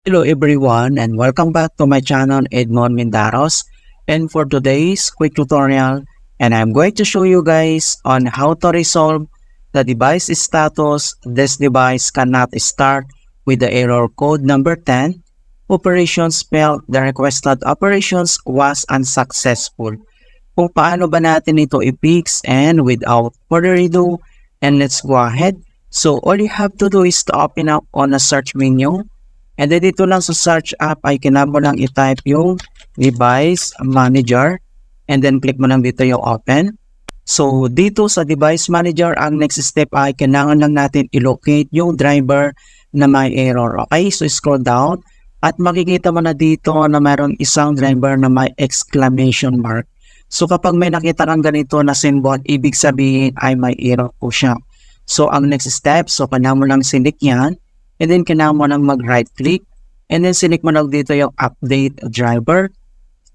Hello everyone and welcome back to my channel Edmond Mindaros, and for today's quick tutorial and I'm going to show you guys on how to resolve the device status this device cannot start with the error code number 10. Operations failed, the requested operations was unsuccessful. Kung paano ba natin ito i-fix, and without further ado, and let's go ahead. So all you have to do is to open up on a search menu. And then dito lang sa search app ay kailangan mo lang i-type yung device manager. And then click mo lang dito yung open. So dito sa device manager, ang next step ay kailangan lang natin i-locate yung driver na may error. Okay, so scroll down. At makikita mo na dito na mayroon isang driver na may exclamation mark. So kapag may nakita kang ganito na symbol, ibig sabihin ay may error po siya. So ang next step, so kailangan mo lang select yan. And then kailangan mo nang mag-right click. And then select mo lang dito yung update driver.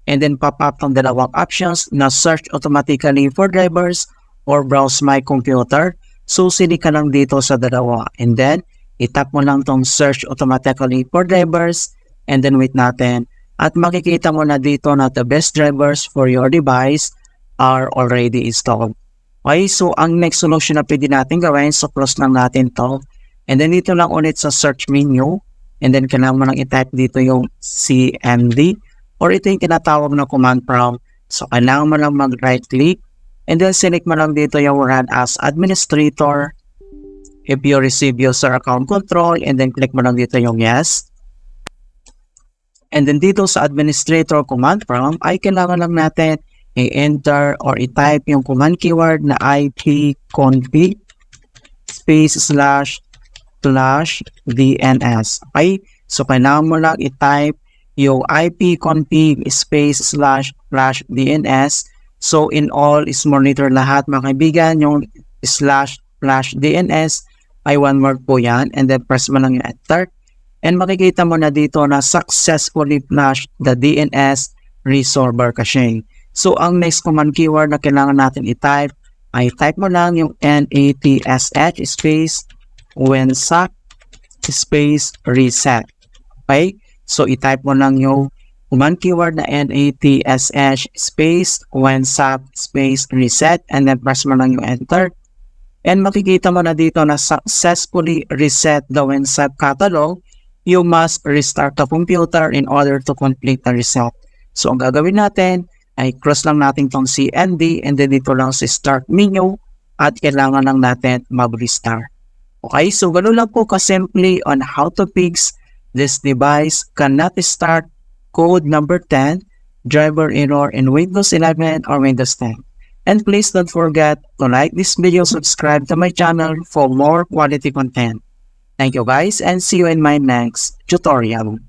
And then pop up ang dalawang options na search automatically for drivers or browse my computer. So select ka lang dito sa dalawa. And then itap mo lang tong search automatically for drivers. And then wait natin. At makikita mo na dito na the best drivers for your device are already installed. Okay, so ang next solution na pwede natin gawin, so close lang natin to. And then dito lang ulit sa search menu. And then kailangan mo lang i-type dito yung CMD. Or ito yung tinatawag na command prompt. So kailangan mo lang mag-right click. And then select mo lang dito yung run as administrator. If you receive user account control. And then click mo lang dito yung yes. And then dito sa administrator command prompt ay kailangan lang natin i-enter or i-type yung command keyword na ipconfig space /DNS. Okay? So, kailangan mo lang i-type yung ipconfig space /DNS. So, in all is monitor lahat mga kaibigan. Yung /DNS ay one word po yan. And then, press mo lang yung enter. And makikita mo na dito na successfully flashed the DNS resolver caching. So, ang next command keyword na kailangan natin i-type ay type mo lang yung NATSH space WinSAP space reset. Okay? So, i-type mo lang yung command keyword na NATSH space WinSAP space reset and then press mo lang yung enter. And makikita mo na dito na successfully reset the WinSAP catalog. You must restart the computer in order to complete the reset. So, ang gagawin natin ay cross lang natin tong CMD and then dito lang sa start menu at kailangan lang natin mag-restart. Okay, so ganoon lang po ka-simply on how to fix this device cannot start code number 10 driver error in Windows 11 or Windows 10. And please don't forget to like this video, subscribe to my channel for more quality content. Thank you guys and see you in my next tutorial.